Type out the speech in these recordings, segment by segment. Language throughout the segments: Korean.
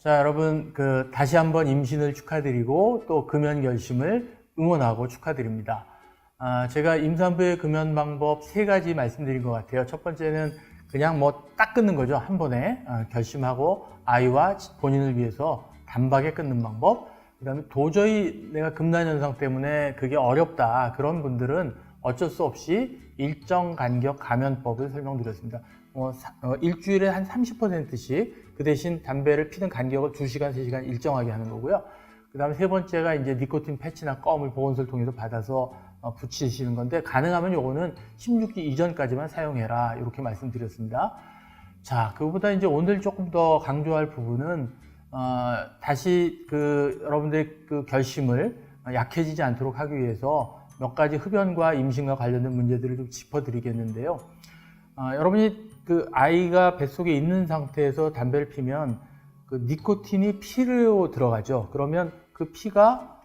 자, 여러분, 다시 한번 임신을 축하드리고 또 금연 결심을 응원하고 축하드립니다. 제가 임산부의 금연 방법 3가지 말씀드린 것 같아요. 첫 번째는 그냥 딱 끊는 거죠. 한 번에 결심하고 아이와 본인을 위해서 단박에 끊는 방법. 그 다음에 도저히 내가 금단 현상 때문에 그게 어렵다. 그런 분들은 어쩔 수 없이 일정 간격 감연법을 설명드렸습니다. 일주일에 한 30%씩 그 대신 담배를 피는 간격을 2시간, 3시간 일정하게 하는 거고요. 그 다음에 3번째가 이제 니코틴 패치나 껌을 보온소를 통해서 받아서 붙이시는 건데, 가능하면 요거는 16기 이전까지만 사용해라. 이렇게 말씀드렸습니다. 자, 그거보다 이제 오늘 조금 더 강조할 부분은, 다시 여러분들의 결심을 약해지지 않도록 하기 위해서 몇 가지 흡연과 임신과 관련된 문제들을 좀 짚어드리겠는데요. 여러분이 아이가 뱃속에 있는 상태에서 담배를 피면 니코틴이 피로 들어가죠. 그러면 피가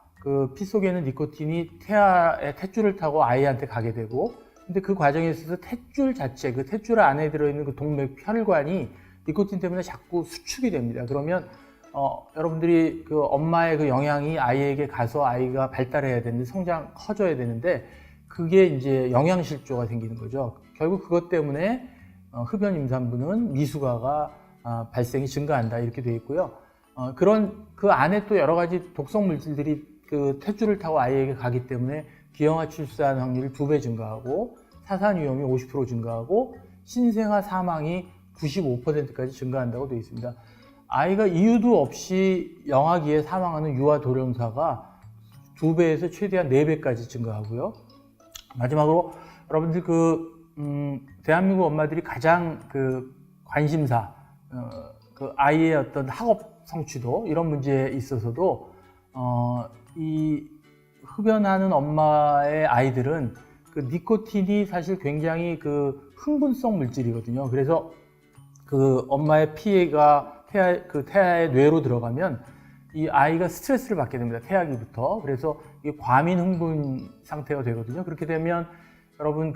피 속에 있는 니코틴이 태아의 탯줄을 타고 아이한테 가게 되고, 근데 그 과정에 있어서 탯줄 자체, 탯줄 안에 들어있는 동맥 혈관이 니코틴 때문에 자꾸 수축이 됩니다. 그러면 여러분들이 엄마의 영양이 아이에게 가서 아이가 발달해야 되는데, 커져야 되는데, 그게 이제 영양실조가 생기는 거죠. 결국 그것 때문에 흡연 임산부는 미숙아가 발생이 증가한다, 이렇게 되어 있고요. 그 안에 또 여러 가지 독성 물질들이 탯줄을 타고 아이에게 가기 때문에 기형아 출산 확률이 2배 증가하고, 사산 위험이 50% 증가하고, 신생아 사망이 95%까지 증가한다고 되어 있습니다. 아이가 이유도 없이 영아기에 사망하는 유아 돌연사가 2배에서 최대한 4배까지 증가하고요. 마지막으로 여러분들 대한민국 엄마들이 가장 관심사, 아이의 어떤 학업 성취도, 이런 문제에 있어서도 이 흡연하는 엄마의 아이들은 니코틴이 사실 굉장히 흥분성 물질이거든요. 그래서 엄마의 피해가 태아의 뇌로 들어가면 이 아이가 스트레스를 받게 됩니다. 태아기부터. 그래서 이게 과민 흥분 상태가 되거든요. 그렇게 되면 여러분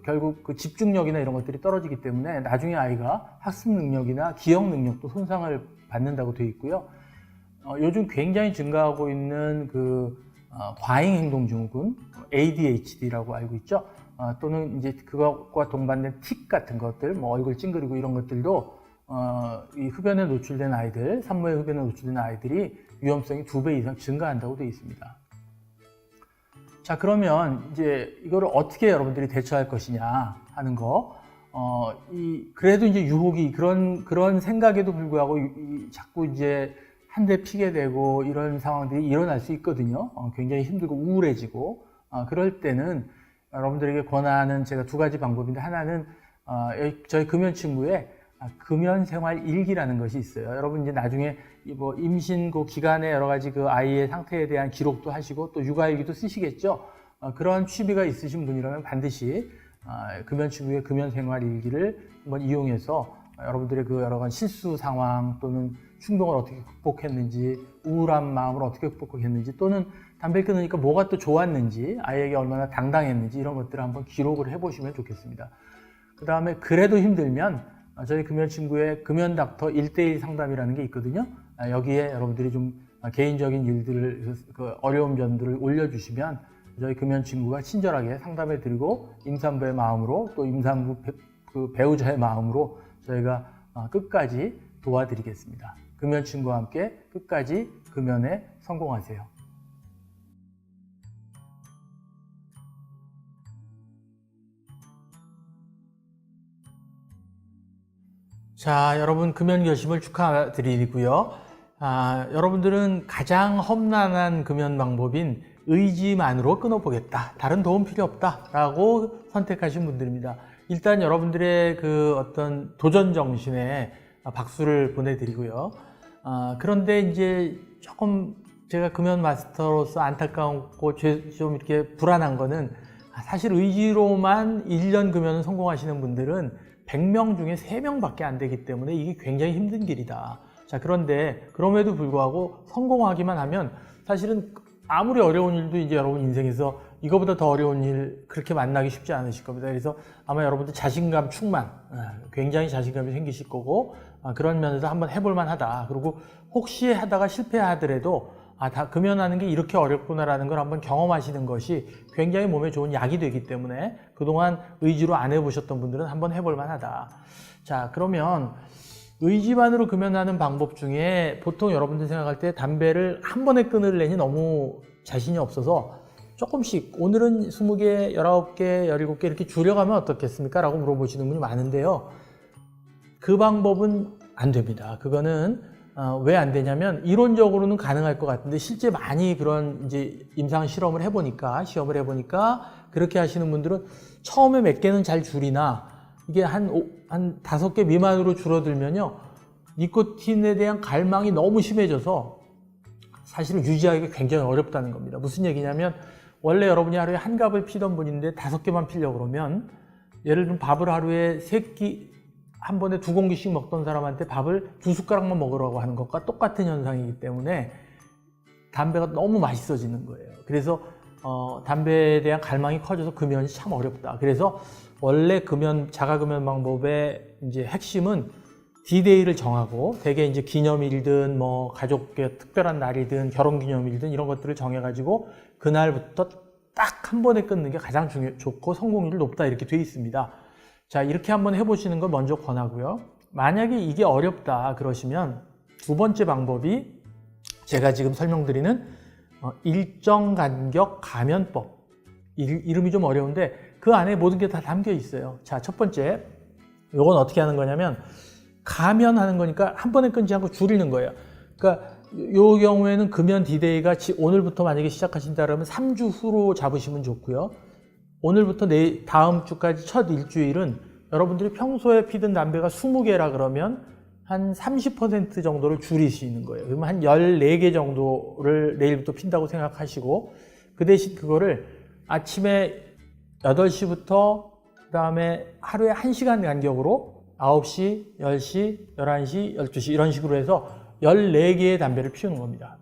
결국 집중력이나 이런 것들이 떨어지기 때문에 나중에 아이가 학습 능력이나 기억 능력도 손상을 받는다고 되어 있고요. 요즘 굉장히 증가하고 있는 과잉 행동 증후군, ADHD라고 알고 있죠. 또는 이제 그것과 동반된 틱 같은 것들, 얼굴 찡그리고 이런 것들도 이 흡연에 노출된 아이들, 산모의 흡연에 노출된 아이들이 위험성이 2배 이상 증가한다고 되어 있습니다. 자, 그러면 이제 이거를 어떻게 여러분들이 대처할 것이냐 하는 거, 그래도 이제 유혹이 그런 생각에도 불구하고 자꾸 이제 한 대 피게 되고 이런 상황들이 일어날 수 있거든요. 굉장히 힘들고 우울해지고, 그럴 때는 여러분들에게 권하는 제가 2가지 방법인데, 하나는 저희 금연 친구에 금연 생활 일기라는 것이 있어요. 여러분 이제 나중에 임신 기간에 여러 가지 아이의 상태에 대한 기록도 하시고 또 육아일기도 쓰시겠죠. 그런 취미가 있으신 분이라면 반드시 금연 친구의 금연 생활 일기를 한번 이용해서 여러분들의 여러 가지 실수 상황 또는 충동을 어떻게 극복했는지, 우울한 마음을 어떻게 극복했는지, 또는 담배 끊으니까 뭐가 또 좋았는지, 아이에게 얼마나 당당했는지, 이런 것들을 한번 기록을 해보시면 좋겠습니다. 그 다음에 그래도 힘들면 저희 금연 친구의 금연 닥터 1:1 상담이라는 게 있거든요. 여기에 여러분들이 좀 개인적인 일들을, 어려운 점들을 올려주시면 저희 금연 친구가 친절하게 상담해 드리고, 임산부의 마음으로 또 임산부 배우자의 마음으로 저희가 끝까지 도와드리겠습니다. 금연 친구와 함께 끝까지 금연에 성공하세요. 자, 여러분 금연 결심을 축하드리고요. 여러분들은 가장 험난한 금연 방법인 의지만으로 끊어보겠다, 다른 도움 필요 없다 라고 선택하신 분들입니다. 일단 여러분들의 어떤 도전 정신에 박수를 보내드리고요. 그런데 이제 조금 제가 금연 마스터로서 안타까웠고 좀 이렇게 불안한 거는, 사실 의지로만 1년 금연은 성공하시는 분들은 100명 중에 3명밖에 안 되기 때문에 이게 굉장히 힘든 길이다. 자, 그런데 그럼에도 불구하고 성공하기만 하면 사실은 아무리 어려운 일도 이제 여러분 인생에서 이거보다 더 어려운 일 그렇게 만나기 쉽지 않으실 겁니다. 그래서 아마 여러분들 자신감 충만, 굉장히 자신감이 생기실 거고, 그런 면에서 한번 해볼 만하다. 그리고 혹시 하다가 실패하더라도 다 금연하는 게 이렇게 어렵구나라는 걸 한번 경험하시는 것이 굉장히 몸에 좋은 약이 되기 때문에 그동안 의지로 안 해보셨던 분들은 한번 해볼 만하다. 자, 그러면 의지만으로 금연하는 방법 중에 보통 여러분들 생각할 때 담배를 한 번에 끊으려니 너무 자신이 없어서 조금씩 오늘은 20개, 19개, 17개 이렇게 줄여가면 어떻겠습니까? 라고 물어보시는 분이 많은데요. 그 방법은 안 됩니다. 그거는 왜 안 되냐면 이론적으로는 가능할 것 같은데 실제 많이 그런 이제 임상 시험을 해보니까 그렇게 하시는 분들은 처음에 몇 개는 잘 줄이나 이게 한 5개 미만으로 줄어들면요. 니코틴에 대한 갈망이 너무 심해져서 사실은 유지하기가 굉장히 어렵다는 겁니다. 무슨 얘기냐면 원래 여러분이 하루에 한 갑을 피던 분인데 5개만 피려고 그러면 예를 들면 밥을 하루에 3끼 한 번에 2공기씩 먹던 사람한테 밥을 2숟가락만 먹으라고 하는 것과 똑같은 현상이기 때문에 담배가 너무 맛있어지는 거예요. 그래서 담배에 대한 갈망이 커져서 금연이 참 어렵다. 그래서 원래 자가금연 방법의 이제 핵심은 D-Day를 정하고 대개 이제 기념일이든 뭐 가족의 특별한 날이든 결혼기념일이든 이런 것들을 정해가지고 그날부터 딱 한 번에 끊는 게 가장 좋고 성공률이 높다 이렇게 돼 있습니다. 자, 이렇게 한번 해보시는 걸 먼저 권하고요. 만약에 이게 어렵다 그러시면 두 번째 방법이 제가 지금 설명드리는 일정 간격 감연법. 이름이 좀 어려운데 그 안에 모든 게 다 담겨 있어요. 자, 첫 번째, 이건 어떻게 하는 거냐면 감연하는 거니까 한 번에 끊지 않고 줄이는 거예요. 그러니까 요 경우에는 금연 D-Day가 오늘부터 만약에 시작하신다 그러면 3주 후로 잡으시면 좋고요. 오늘부터 다음 주까지 첫 일주일은 여러분들이 평소에 피던 담배가 20개라 그러면 한 30% 정도를 줄이시는 거예요. 그러면 한 14개 정도를 내일부터 핀다고 생각하시고 그 대신 그거를 아침에 8시부터 그 다음에 하루에 1시간 간격으로 9시, 10시, 11시, 12시 이런 식으로 해서 14개의 담배를 피우는 겁니다.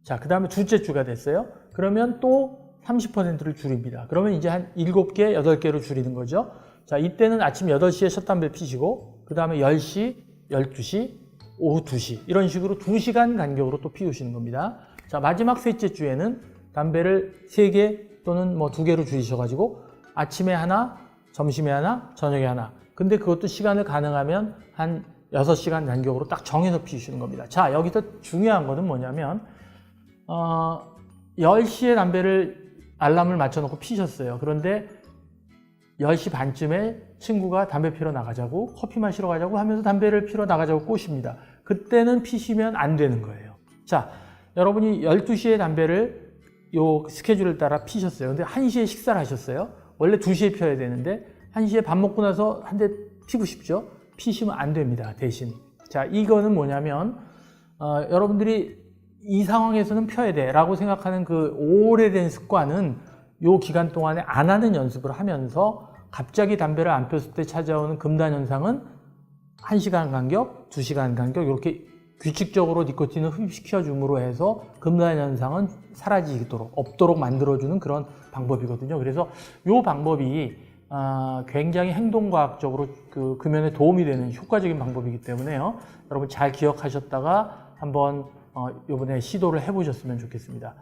자, 그 다음에 둘째 주가 됐어요. 그러면 또 30%를 줄입니다. 그러면 이제 한 7개, 8개로 줄이는 거죠. 자, 이때는 아침 8시에 첫 담배 피시고 그 다음에 10시, 12시, 오후 2시 이런 식으로 2시간 간격으로 또 피우시는 겁니다. 자, 마지막 셋째 주에는 담배를 3개 또는 뭐 2개로 줄이셔가지고 아침에 하나, 점심에 하나, 저녁에 하나. 근데 그것도 시간을 가능하면 한 6시간 간격으로 딱 정해서 피우시는 겁니다. 자, 여기서 중요한 거는 뭐냐면 10시에 담배를 알람을 맞춰놓고 피셨어요. 그런데 10시 반쯤에 친구가 담배 피러 나가자고 커피 마시러 가자고 하면서 담배를 피러 나가자고 꼬십니다. 그때는 피시면 안 되는 거예요. 자, 여러분이 12시에 담배를 요 스케줄을 따라 피셨어요. 근데 1시에 식사를 하셨어요. 원래 2시에 펴야 되는데 1시에 밥 먹고 나서 한 대 피고 싶죠? 피시면 안 됩니다. 대신. 자, 이거는 뭐냐면 여러분들이 이 상황에서는 펴야 돼 라고 생각하는 그 오래된 습관은 요 기간 동안에 안 하는 연습을 하면서 갑자기 담배를 안 폈을 때 찾아오는 금단 현상은 1시간 간격, 2시간 간격 이렇게 규칙적으로 니코틴을 흡입시켜 줌으로 해서 금단 현상은 사라지도록 없도록 만들어주는 그런 방법이거든요. 그래서 요 방법이 굉장히 행동과학적으로 그 금연에 도움이 되는 효과적인 방법이기 때문에요. 여러분 잘 기억하셨다가 한번 이번에 시도를 해보셨으면 좋겠습니다.